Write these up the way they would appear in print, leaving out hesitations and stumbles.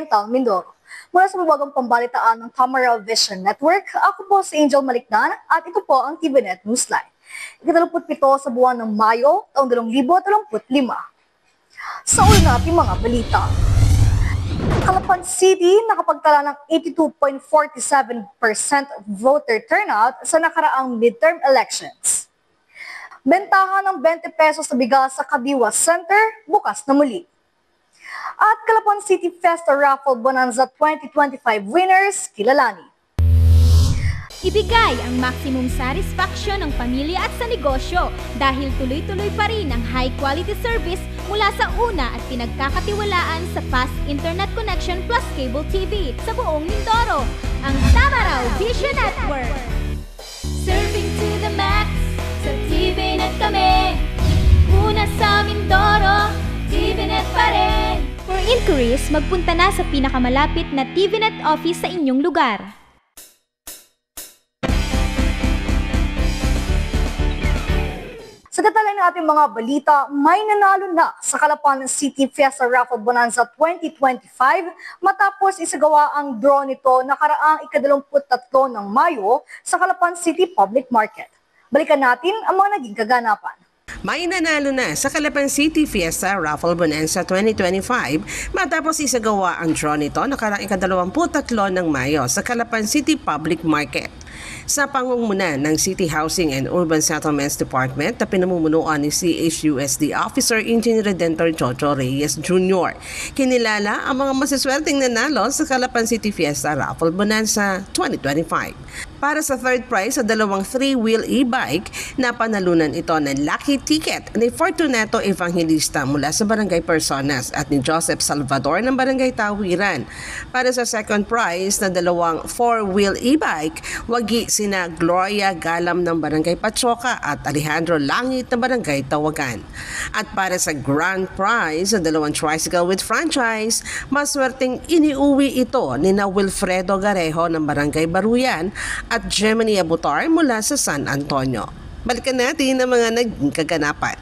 Oriental, Mindoro. Mula sa mabagang pambalitaan ng Tamaraw Vision Network, ako po si Angel Malikdan at ito po ang TVNet Newsline. Ika-27 sa buwan ng Mayo, taong 2025. Sa una natin mga balita. Calapan City nakapagtala ng 82.47% voter turnout sa nakaraang midterm elections. Bentahan ng 20 pesos sa bigas sa Kadiwa Center, bukas na muli. At Calapan City Festa Raffle Bonanza 2025 winners, kilalanin. Ibigay ang maximum satisfaction ng pamilya at sa negosyo dahil tuloy-tuloy pa rin ang high-quality service mula sa una at pinagkakatiwalaan sa fast internet connection plus cable TV sa buong Mindoro, ang Tamaraw Vision Network. Serving to the max, sa TVNet kami. Una sa Mindoro, TVNet pa rin. For inquiries, magpunta na sa pinakamalapit na TVNet office sa inyong lugar. Sa detalye ng ating mga balita, may nanalo na sa Calapan City Fiesta Raffle Bonanza 2025 matapos isagawa ang draw nito nakaraang ika-23 ng Mayo sa Calapan City Public Market. Balikan natin ang mga naging kaganapan. May nanalo na sa Calapan City Fiesta Raffle Bonanza 2025 matapos isagawa ang draw nito nakaraang ika-23 ng Mayo sa Calapan City Public Market. Sa pangunguna ng City Housing and Urban Settlements Department na pinamumunuan ni CHUSD Officer Engineer Redentor Jojo Reyes Jr. Kinilala ang mga masaswerteng nanalo sa Calapan City Fiesta Raffle Bonanza 2025. Para sa third prize sa dalawang 3-wheel e-bike, napanalunan ito ng lucky ticket ni Fortunato Evangelista mula sa Barangay Personas at ni Joseph Salvador ng Barangay Tawiran. Para sa second prize na dalawang 4-wheel e-bike, wagi sina Gloria Galam ng Barangay Pachoka at Alejandro Langit ng Barangay Tawagan. At para sa grand prize sa dalawang tricycle with franchise, maswerteng iniuwi ito ni na Wilfredo Garejo ng Barangay Baruyan at Gemini Abutar mula sa San Antonio. Balikan natin ang mga naging kaganapan.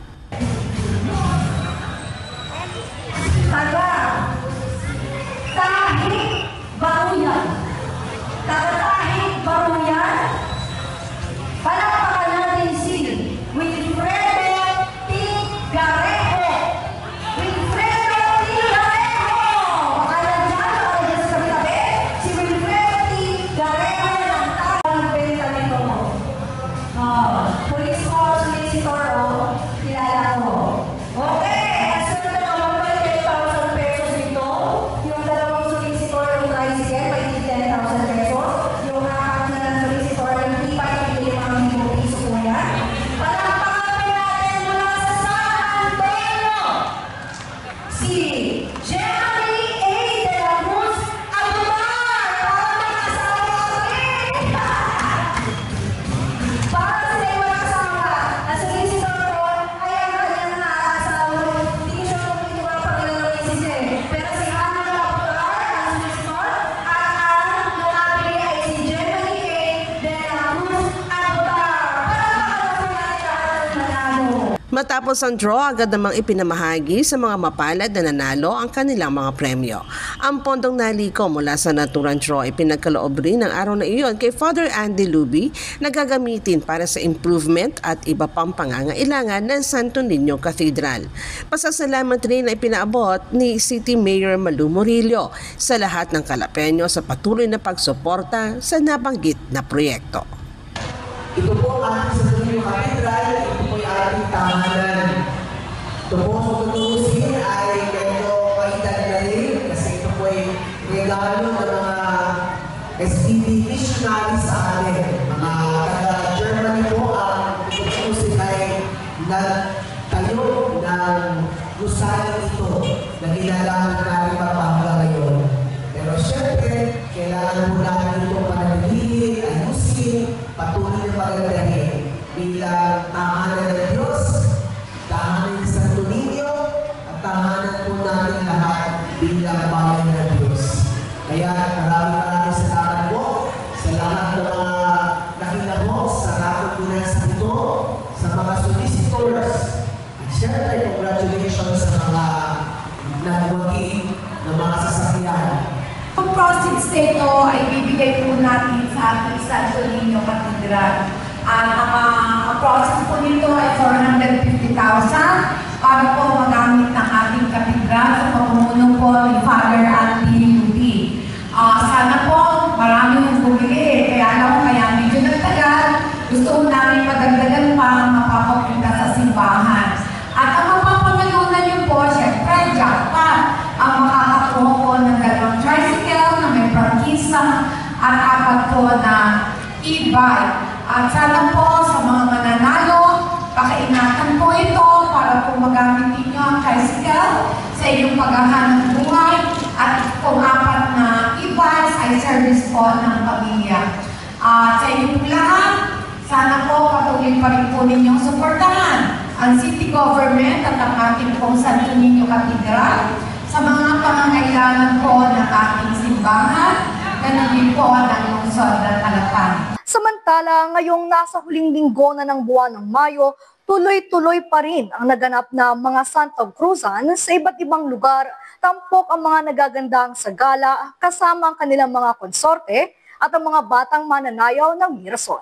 Tahig Baruyan. Tahig Baruyan. Palakpakan natin si Wilfredo T. Garejo. Wilfredo T. Garejo. Baka nandiyan, baka nandiyan sa tabi-tabi. Si Wilfredo T. Garejo ng tawag ng benta nito. Police solicitor, kilala ko. Okay, as soon na naman 10,000 pesos ito. Yung dalawang solicitor ng tricycle, may 10,000 pesos. Yung nakakap na ng solicitor, hindi pa ibigay mga piso po yan. Palakpakan natin mula sa San Antonio, si Jeremy A. de la Cruz Abutar. Para may asawa rin. Para sila yung asawa. Ang solicitor ko ay ang kanyang asawa. Hindi ko siya kung ito ang pangalan ng misis eh. Pero si Ana Abutar, ang solicitor, at ang lalaki ay si Jeremy A. de la Cruz Abutar. Para makakasama natin manalo. Matapos ang draw, agad namang ipinamahagi sa mga mapalad na nanalo ang kanilang mga premyo. Ang pondong naliko mula sa naturang draw ay pinagkaloob rin ng araw na iyon kay Father Andy Luby na gagamitin para sa improvement at iba pang pangangailangan ng Santo Niño Cathedral. Pasasalamat rin ay pinaabot ni City Mayor Malu Murillo sa lahat ng Calapeño sa patuloy na pagsuporta sa nabanggit na proyekto. Ito po ang ating Santo Niño Cathedral, ito po yung ating tahanan. Ito po sa tutusin ay medyo maitan na rin kasi ito po ay regalo ng mga SBB missionaries sa atin. Mga taga-Germany po ang tutusin ay nagtayo ng gusali ito na ginalaman natin magpapala ngayon. Pero syempre, kailangan po natin itong pananilihin, ayusin, patuloy na pagandahin bilang tahanan ng Diyos, tahanan ng Santo Niño, at tahanan po natin lahat bilang bayan ng Diyos. Kaya maraming salamat po sa lahat ng mga nakinabos sa nakukunan sa ito, sa mga solicitors. At syempre, congratulations sa mga nagwagi ng mga sasakyan. Santo Niño Cathedral. At ang process po nito ay 450,000 para po magamit ng ating katedral sa pamumuno po ni Father Anthony Ludi. Sana po marami yung bumili, kaya lang kaya medyo nagtagal, gusto namin madagdagan pa ang mapapapunta sa simbahan. At ang mapapamalunan niyo po, syempre, jackpot, ang makakakuha po ng 2 tricycle na may prangkisa at 4 po na e-bike. At sana po sa mga mananalo, pakaingatan po ito para po magamit ninyo ang tricycle sa inyong paghahanap buhay at kung 4 na e-bikes ay service po ng pamilya. Sa inyong lahat, sana po patuloy pa rin po ninyong suportahan ang city government at ang ating pong Santo Niño Cathedral sa mga pangangailangan po ng ating simbahan, ganun din po ng lungsod ng Calapan. Samantala, ngayong nasa huling linggo na ng buwan ng Mayo, tuloy-tuloy pa rin ang naganap na mga Santa Cruzan sa iba't ibang lugar. Tampok ang mga nagagandang sagala kasama ang kanilang mga konsorte at ang mga batang mananayaw ng Mirason.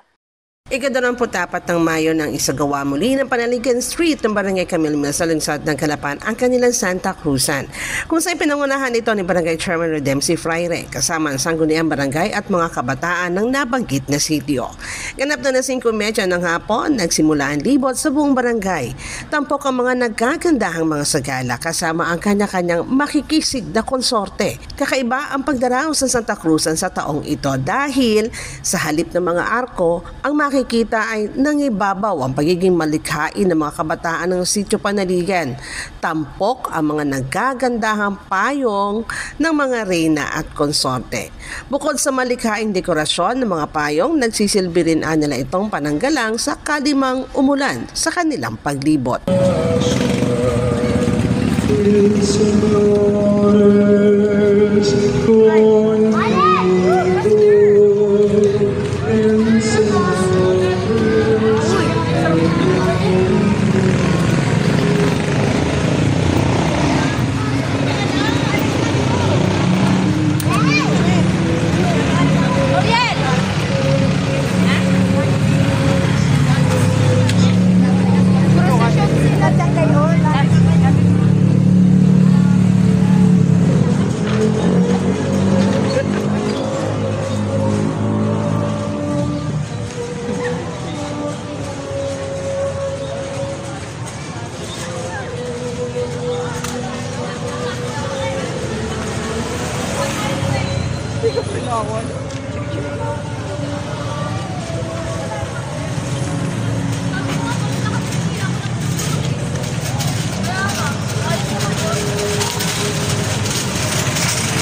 Ika-24 ng Mayo nang isagawa muli ng Panaligan Street ng Barangay Camilmes sa lungsod ng Calapan ang kanilang Santa Cruzan. Kung saan pinangunahan ito ni Barangay Chairman Redempsi Fraire kasama ang sangguniang barangay at mga kabataan ng nabanggit na sitio. Ganap na 5:30 ng hapon, nagsimula ang libot sa buong barangay. Tampok ang mga nagkagandahang mga sagala kasama ang kanya-kanyang makikisig na konsorte. Kakaiba ang pagdaraos ng Santa Cruzan sa taong ito dahil sa halip ng mga arko, ang makikita ay nangibabaw ang pagiging malikhain ng mga kabataan ng sitio Panaligan. Tampok ang mga nagagandahang payong ng mga reyna at konsorte. Bukod sa malikhaing dekorasyon ng mga payong, nagsisilbi rin nila itong pananggalang sa kalimang umulan sa kanilang paglibot.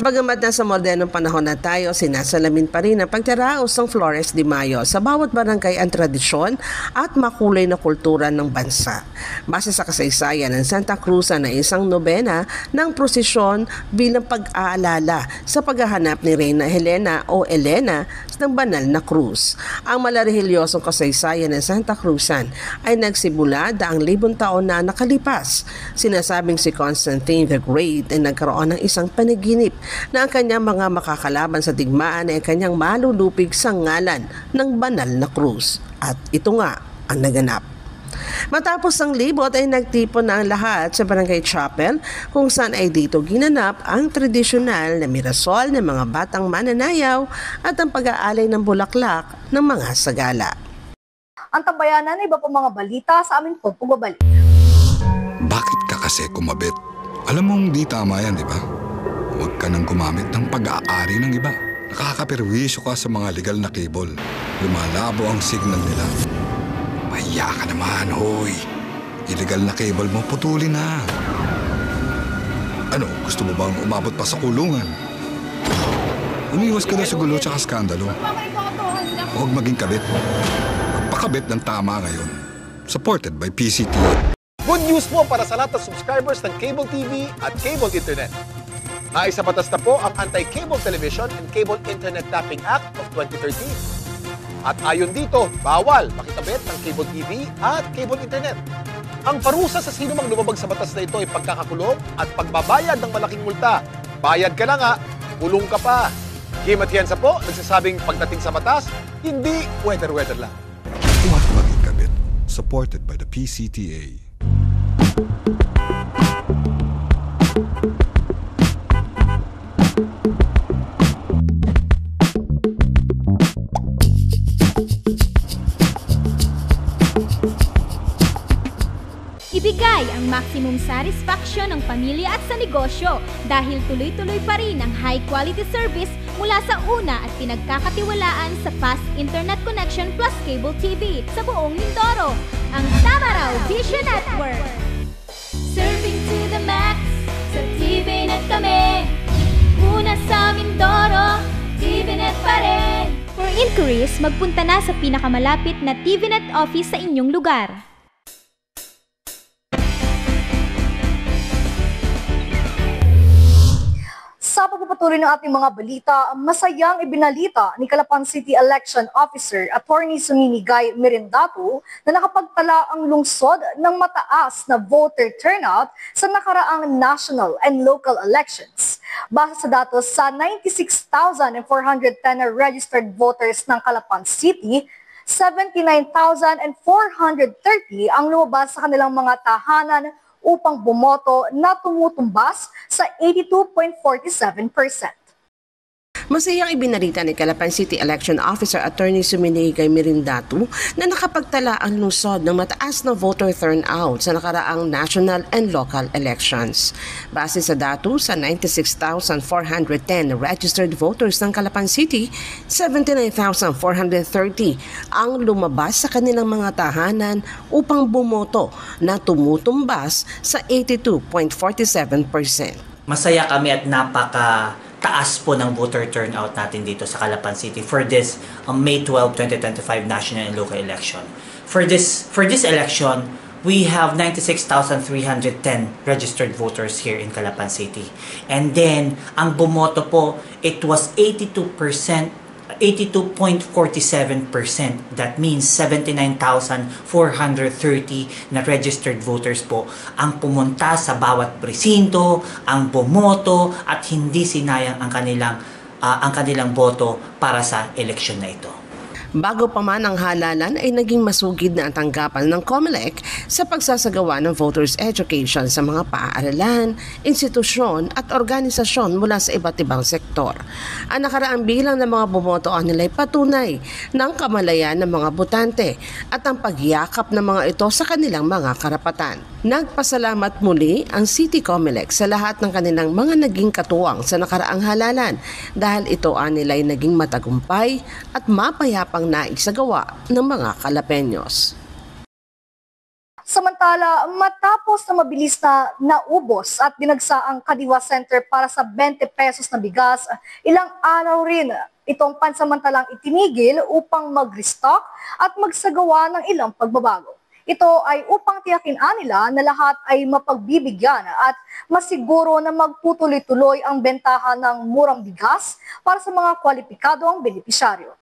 Bagamat nasa modernong panahon na tayo, sinasalamin pa rin ang pagdaraos ng Flores de Mayo sa bawat barangay ang tradisyon at makulay na kultura ng bansa. Base sa kasaysayan ng Santa Cruzan na isang nobena ng prosesyon bilang pag-aalala sa paghahanap ni Reyna Helena o Elena ng banal na krus. Ang malarehelyosong kasaysayan ng Santa Cruzan ay nagsimula daang 1,000 taon na nakalipas. Sinasabing si Constantine the Great ay nagkaroon ng isang panaginip na ang kanyang mga makakalaban sa digmaan ay kanyang malulupig sa ngalan ng banal na krus. At ito nga ang naganap. Matapos ang libot ay nagtipon na ang lahat sa Barangay Chapel kung saan ay dito ginanap ang tradisyonal na mirasol ng mga batang mananayaw at ang pag-aalay ng bulaklak ng mga sagala. Ang tambayanan ay iba pang mga balita sa aming pagbabalik. Bakit ka kasi kumabit? Alam mong di tama yan, di ba? Huwag ka nang gumamit ng pag-aari ng iba. Nakakaperwisyo ka sa mga legal na cable. Lumalabo ang signal nila. Mahiya ka naman, hoy. Illegal na cable mo, putulin na. Ano, gusto mo bang umabot pa sa kulungan? Umiwas ka na sa gulo tsaka skandalo. Huwag maging kabit. Magpakabit ng tama ngayon. Supported by PCT. Good news po para sa lahat ng subscribers ng Cable TV at Cable Internet. Naisa batas na po ang Anti-Cable Television and Cable Internet Tapping Act of 2013. At ayon dito, bawal makikabit ng Cable TV at Cable Internet. Ang parusa sa sino mang lumabag sa batas na ito ay pagkakakulong at pagbabayad ng malaking multa. Bayad ka na nga, kulong ka pa. Kim Atienza po, nagsasabing pagdating sa batas, hindi weather-weather lang. Huwag maging kabit. Supported by the PCTA. Ibigay ang maximum satisfaction ng pamilya at sa negosyo dahil tuloy-tuloy pa rin ang high-quality service mula sa una at pinagkakatiwalaan sa fast internet connection plus cable TV sa buong Mindoro, ang Tamaraw Vision Network. Serving to the max, sa TVNet kami. Una sa Mindoro, TVNet pa rin. For inquiries, magpunta na sa pinakamalapit na TVNet office sa inyong lugar. Sa pagpapatuloy ng ating mga balita, masayang ibinalita ni Calapan City Election Officer Attorney Sumini Guy Mirindato na nakapagtala ang lungsod ng mataas na voter turnout sa nakaraang national and local elections. Base sa datos sa 96,410 na registered voters ng Calapan City, 79,430 ang lumabas sa kanilang mga tahanan upang bumoto na tumutumbas sa 82.47%. Masayang ibinalita ni Calapan City Election Officer Attorney Sumini Guy Mirindato na nakapagtala ang lungsod ng mataas na voter turnout sa nakaraang national and local elections. Base sa datos sa 96,410 registered voters ng Calapan City, 79,430 ang lumabas sa kanilang mga tahanan upang bumoto na tumutumbas sa 82.47%. Masaya kami at napaka-taas po ng voter turnout natin dito sa Calapan City for this May 12, 2025 national and local election. For this election, we have 96,310 registered voters here in Calapan City. And then, ang bumoto po, it was 82.47%. That means 79,430 na registered voters po ang pumunta sa bawat presinto, ang bumoto at hindi sinayang ang kanilang boto para sa eleksyon na ito. Bago pa man ang halalan ay naging masugid na ang tanggapan ng COMELEC sa pagsasagawa ng voters education sa mga paaralan, institusyon at organisasyon mula sa iba't ibang sektor. Ang nakaraang bilang ng mga bumotoan nila ay patunay ng kamalayan ng mga botante at ang pagyakap ng mga ito sa kanilang mga karapatan. Nagpasalamat muli ang City COMELEC sa lahat ng kanilang mga naging katuwang sa nakaraang halalan dahil ito nila ay naging matagumpay at mapayapang naisagawa ng mga Calapeños. Samantala, matapos na mabilis na naubos at binagsa ang Kadiwa Center para sa 20 pesos na bigas, ilang araw rin itong pansamantalang itinigil upang mag-restock at magsagawa ng ilang pagbabago. Ito ay upang tiyakin nila na lahat ay mapagbibigyan at masiguro na magtutuloy-tuloy ang bentahan ng murang bigas para sa mga kwalipikadong benepisyaryo.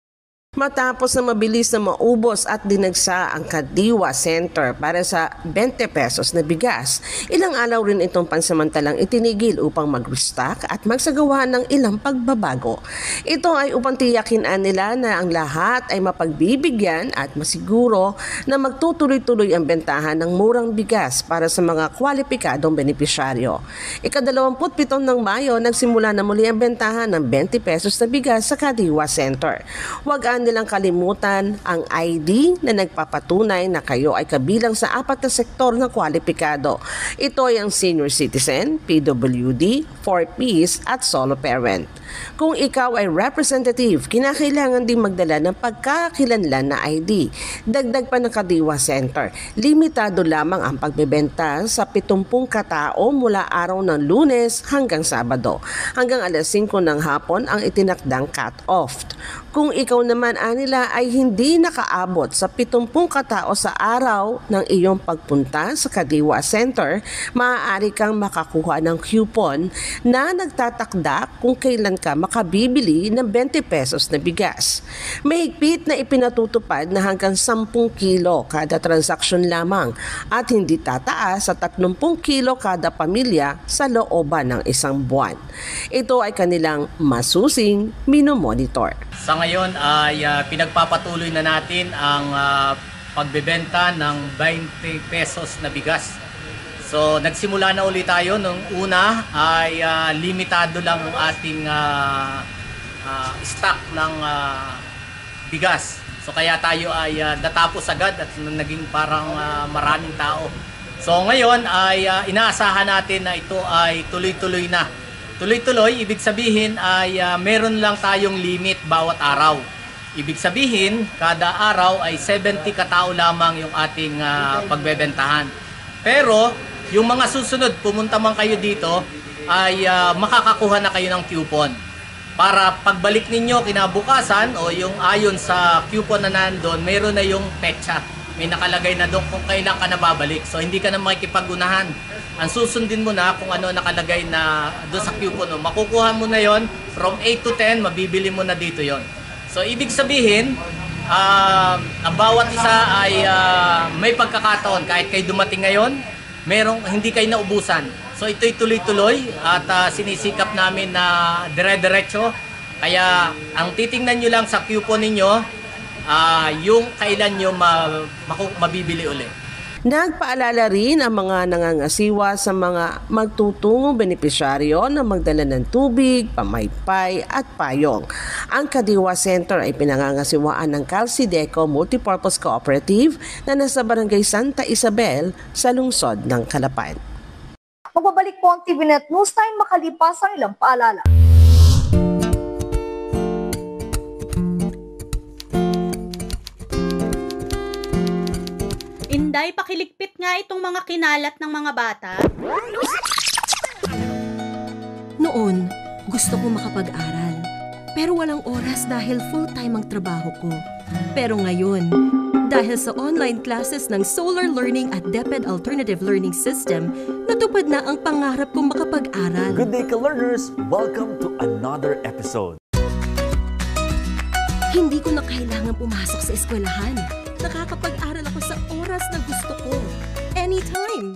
Matapos na mabilis na maubos at dinagsa ang Kadiwa Center para sa 20 pesos na bigas, ilang araw rin itong pansamantalang itinigil upang mag-restock at magsagawa ng ilang pagbabago. Ito ay upang tiyakin nila na ang lahat ay mapagbibigyan at masiguro na magtutuloy-tuloy ang bentahan ng murang bigas para sa mga kwalipikadong benepisyaryo. Ika-27 ng Mayo, nagsimula na muli ang bentahan ng 20 pesos na bigas sa Kadiwa Center. Huwag nilang kalimutan ang ID na nagpapatunay na kayo ay kabilang sa 4 na sektor na kwalipikado. Ito ay ang senior citizen, PWD, 4Ps at solo parent. Kung ikaw ay representative, kinakailangan din magdala ng pagkakakilanlan na ID. Dagdag pa ng Kadiwa Center, limitado lamang ang pagbebenta sa 70 katao mula araw ng Lunes hanggang Sabado. Hanggang alas 5 ng hapon ang itinakdang cut-off. Kung ikaw naman anila ay hindi nakaabot sa 70 katao sa araw ng iyong pagpunta sa Kadiwa Center, maaari kang makakuha ng coupon na nagtatakda kung kailan ka makabibili ng 20 pesos na bigas. Mahigpit na ipinatutupad na hanggang 10 kilo kada transaksyon lamang at hindi tataas sa 30 kilo kada pamilya sa looban ng isang buwan. Ito ay kanilang masusing minomonitor. Sa ngayon ay pinagpapatuloy na natin ang pagbebenta ng 20 pesos na bigas. So nagsimula na ulit tayo. Nung una ay limitado lang ang ating stock ng bigas. So kaya tayo ay natapos agad at naging parang maraming tao. So ngayon ay inaasahan natin na ito ay tuloy-tuloy na. Tuloy-tuloy, ibig sabihin ay meron lang tayong limit bawat araw. Ibig sabihin, kada araw ay 70 katao lamang yung ating pagbebentahan. Pero, yung mga susunod, pumunta man kayo dito, ay makakakuha na kayo ng coupon. Para pagbalik ninyo kinabukasan o yung ayon sa coupon na nandun, meron na yung petsa. May nakalagay na doon kung kailan ka na babalik. So, hindi ka na makikipag-unahan. Ang susundin mo na kung ano nakalagay na doon sa coupon mo. Makukuha mo na yon from 8 to 10, mabibili mo na dito yon. So, ibig sabihin, ang bawat isa ay may pagkakataon. Kahit kayo dumating ngayon, hindi kayo naubusan. So, ito'y tuloy-tuloy at sinisikap namin na dire-diretso. Kaya, ang titingnan nyo lang sa coupon ninyo, yung kailan nyo mabibili ulit. Nagpaalala rin ang mga nangangasiwa sa mga magtutungong benepisyaryo na magdala ng tubig, pamaypay at payong. Ang Kadiwa Center ay pinangangasiwaan ng Calsideco Multipurpose Cooperative na nasa Barangay Santa Isabel sa lungsod ng Calapan. Magbabalik po ang TVNet News Time makalipas ang ilang paalala. Inday, pakiligpit nga itong mga kinalat ng mga bata. Noon, gusto ko makapag-aral. Pero walang oras dahil full-time ang trabaho ko. Pero ngayon, dahil sa online classes ng Solar Learning at DepEd Alternative Learning System, natupad na ang pangarap kong makapag-aral. Good day, ka-learners! Welcome to another episode. Hindi ko na kailangan pumasok sa eskwelahan. Nakakapag-aral ako sa oras na gusto ko. Anytime!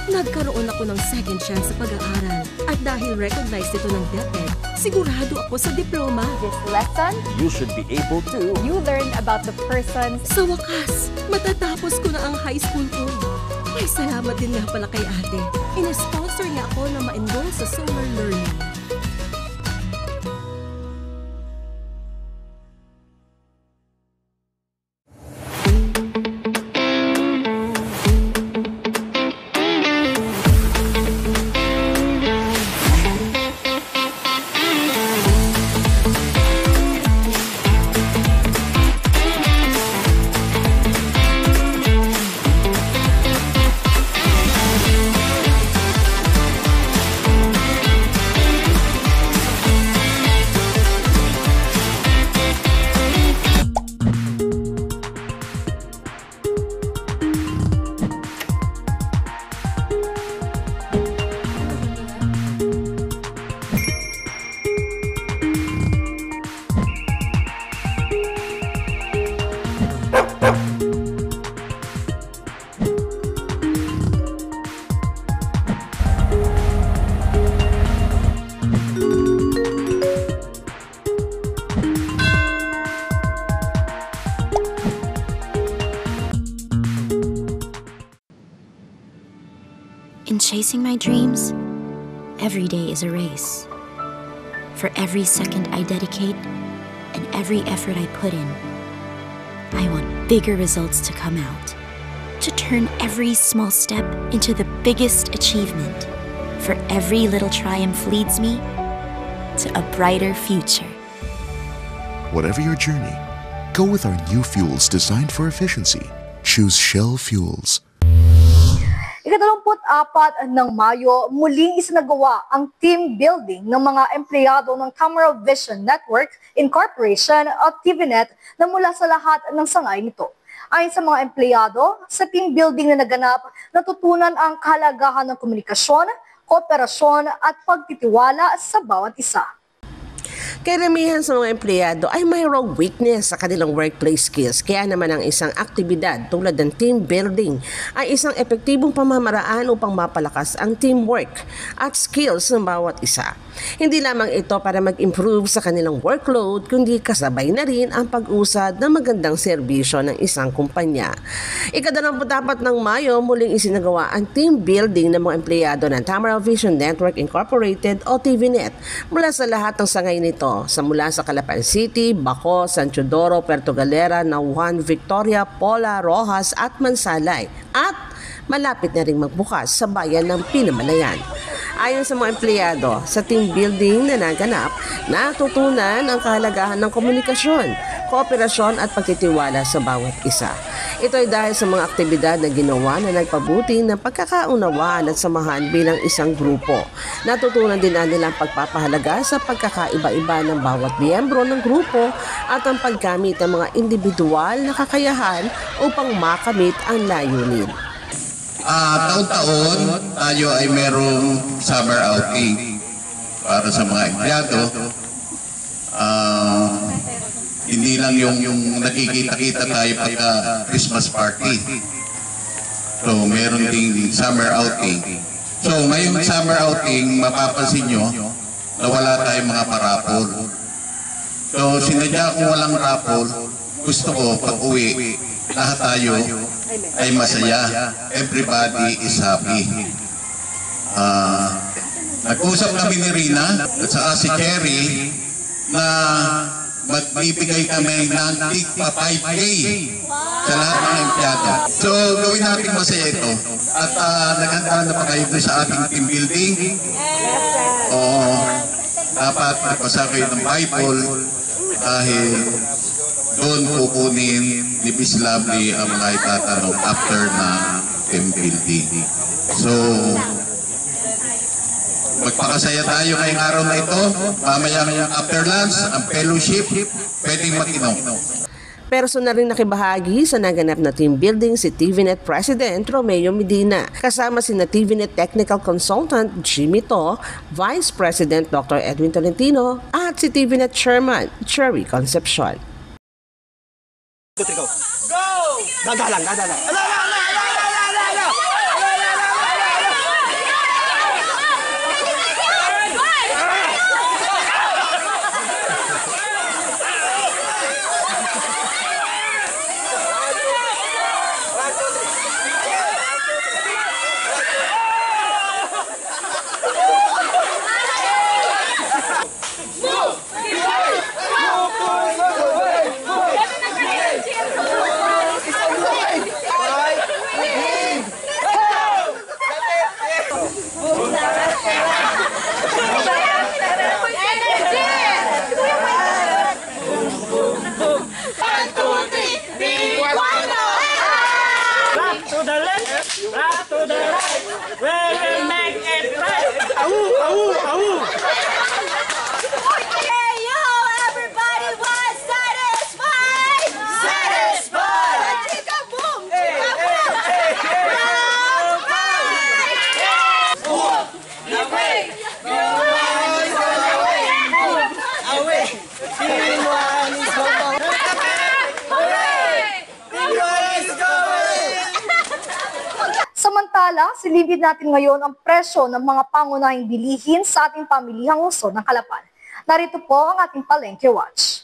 Nagkaroon ako ng second chance sa pag-aaral. At dahil recognized ito ng DepEd, sigurado ako sa diploma. This lesson, you should be able to. You learn about the person. Sa wakas, matatapos ko na ang high school ko. May salamat din nga pala kay ate. Ina-sponsor niya ako na ma-enroll sa Solar Learning. In chasing my dreams, every day is a race. For every second I dedicate and every effort I put in, I want bigger results to come out. To turn every small step into the biggest achievement. For every little triumph leads me to a brighter future. Whatever your journey, go with our new fuels designed for efficiency. Choose Shell Fuels. Ika-24 ng Mayo, muling isinagawa ang team building ng mga empleyado ng Tamaraw Vision Network Incorporation o TVNet na mula sa lahat ng sangay nito. Ayon sa mga empleyado, sa team building na naganap, natutunan ang kahalagahan ng komunikasyon, kooperasyon at pagtitiwala sa bawat isa. Karamihan sa mga empleyado ay mayroong weakness sa kanilang workplace skills. Kaya naman ang isang aktibidad tulad ng team building ay isang epektibong pamamaraan upang mapalakas ang teamwork at skills ng bawat isa. Hindi lamang ito para mag-improve sa kanilang workload, kundi kasabay na rin ang pag-usad ng magandang serbisyo ng isang kumpanya. Ika-24 ng Mayo, muling isinagawa ang team building ng mga empleyado ng Tamaraw Vision Network Incorporated o TVNet mula sa lahat ng sangay nito, mula sa Calapan City, Baco, San Teodoro, Puerto Galera, Nauhan, Victoria, Pola, Rojas at Mansalay at malapit na ring magbukas sa bayan ng Pinamalayan. Ayon sa mga empleyado, sa team building na naganap, natutunan ang kahalagahan ng komunikasyon, kooperasyon at pagtitiwala sa bawat isa. Ito ay dahil sa mga aktibidad na ginawa na nagpabuti ng pagkakaunawaan at samahan bilang isang grupo. Natutunan din nila ang pagpapahalaga sa pagkakaiba-iba ng bawat miyembro ng grupo at ang paggamit ng mga individual na kakayahan upang makamit ang layunin. Taon-taon tayo ay merong summer outing para sa mga empleyado. Hindi lang yung nakikita-kita tayo pagka Christmas party. So meron ding summer outing. So ngayong summer outing, mapapansin nyo na wala tayong mga parapol. So sinadya kung walang rapol, gusto ko pag uwi, lahat tayo ay masaya. Everybody is happy. Nag-usap kami ni Rina at saka si Cherry na magbibigay kami ng tigpa 5K sa lahat ng empleyado. So gawin natin masaya ito. At naghanda na pa kayo sa ating team building. Dapat magbasa kayo ng Bible dahil doon kukunin ni Miss Lovely ang mga itatanong after na team building. So, magpakasaya tayo ngayong araw na ito. Mamaya after lunch, ang fellowship, pwedeng mag-inom. Personal rin nakibahagi sa naganap na team building si TVNet President Romeo Medina, kasama si TVNet Technical Consultant Jimmy To, Vice President Dr. Edwin Tolentino at si TVNet Chairman Cherry Concepcion. Go! Dadalang! Samantala, silipin natin ngayon ang presyo ng mga pangunahing bilihin sa ating pamilihang lungsod ng Calapan. Narito po ang ating Palengke Watch.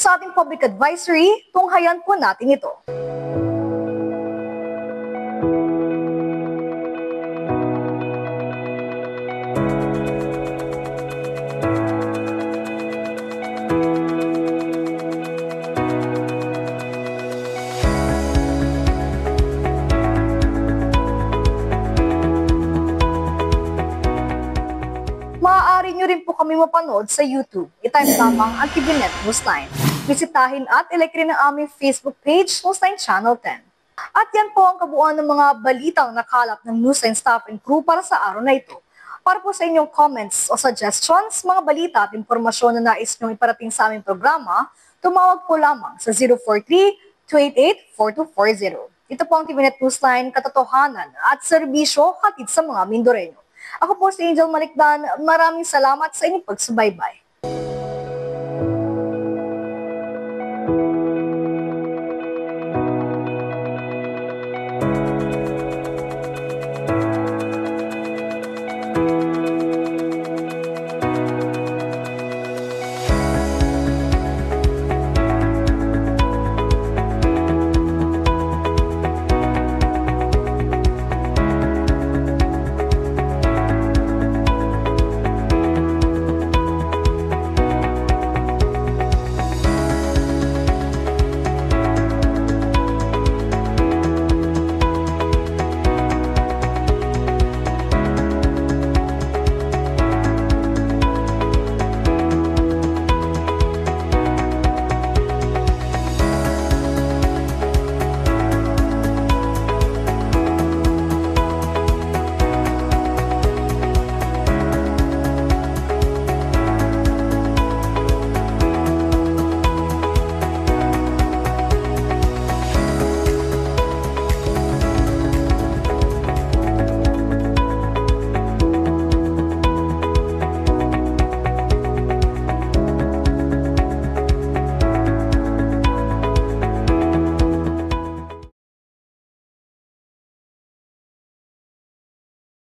Sa ating public advisory, tunghayan po natin ito. Maaari nyo rin po kami mapanood sa YouTube. I-type lamang ang TVNet Newsline. Bisitahin at ilike rin ang aming Facebook page, Newsline Channel 10. At yan po ang kabuuan ng mga balitang nakalap ng Newsline staff and crew para sa araw na ito. Para po sa inyong comments o suggestions, mga balita at impormasyon na nais nyong iparating sa aming programa, tumawag po lamang sa 043-288-4240. Ito po ang TVNet Newsline, katotohanan at serbisyo hatid sa mga Mindoreño. Ako po si Angel Malikdan. Maraming salamat sa inyong pagsubaybay.